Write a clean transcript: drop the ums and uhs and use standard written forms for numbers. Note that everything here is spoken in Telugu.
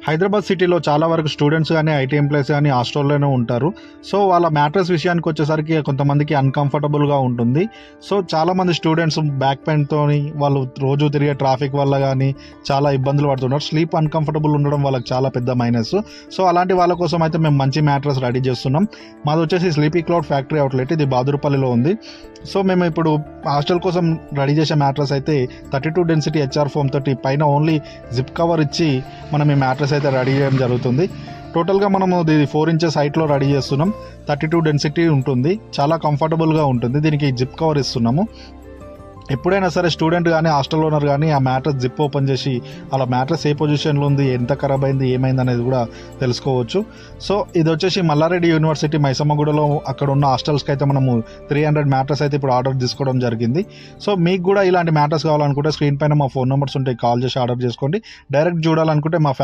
హైదరాబాద్ సిటీలో చాలా వరకు స్టూడెంట్స్ కానీ ఐటీ ఎంప్లాయీస్ కానీ హాస్టల్లోనే ఉంటారు. సో వాళ్ళ మ్యాట్రెస్ విషయానికి వచ్చేసరికి కొంతమందికి అన్కంఫర్టబుల్గా ఉంటుంది. సో చాలామంది స్టూడెంట్స్ బ్యాక్ పెయిన్తోని వాళ్ళు రోజు తిరిగే ట్రాఫిక్ వల్ల కానీ చాలా ఇబ్బందులు పడుతున్నారు. స్లీప్ అన్కంఫర్టబుల్ ఉండడం వాళ్ళకి చాలా పెద్ద మైనస్. సో అలాంటి వాళ్ళ కోసం అయితే మేము మంచి మ్యాట్రెస్ రెడీ చేస్తున్నాం. మాది వచ్చేసి స్లీపీ క్లౌడ్ ఫ్యాక్టరీ అవుట్లెట్, ఇది బహదూర్పల్లిలో ఉంది. సో మేము ఇప్పుడు హాస్టల్ కోసం రెడీ చేసే మ్యాట్రెస్ అయితే 32 డెన్సిటీ HR ఫోమ్ తోటి పైన ఓన్లీ జిప్ కవర్ ఇచ్చి మనం ఈ మ్యాట్రెస్ అయితే రెడీ చేయడం జరుగుతుంది. టోటల్గా మనము ఇది 4 ఇంచెస్ హైట్లో రెడీ చేస్తున్నాం. 32 డెన్సిటీ ఉంటుంది, చాలా కంఫర్టబుల్గా ఉంటుంది. దీనికి జిప్ కవర్ ఇస్తున్నాము. ఎప్పుడైనా సరే స్టూడెంట్ కానీ హాస్టల్ ఓనర్ కానీ ఆ మ్యాట్రెస్ జిప్ ఓపెన్ చేసి అలా మ్యాట్రెస్ ఏ పొజిషన్లో ఉంది, ఎంత ఖరాబ్ అయింది, ఏమైంది అనేది కూడా తెలుసుకోవచ్చు. సో ఇది వచ్చేసి మల్లారెడ్డి యూనివర్సిటీ మైసమ్మగూడలో అక్కడ ఉన్న హాస్టల్స్కి అయితే మనము 300 మ్యాట్రెస్ అయితే ఇప్పుడు ఆర్డర్ తీసుకోవడం జరిగింది. సో మీకు కూడా ఇలాంటి మ్యాట్రెస్ కావాలనుకుంటే స్క్రీన్ పైన మా ఫోన్ నెంబర్స్ ఉంటాయి, కాల్ చేసి ఆర్డర్ చేసుకోండి. డైరెక్ట్ చూడాలనుకుంటే మా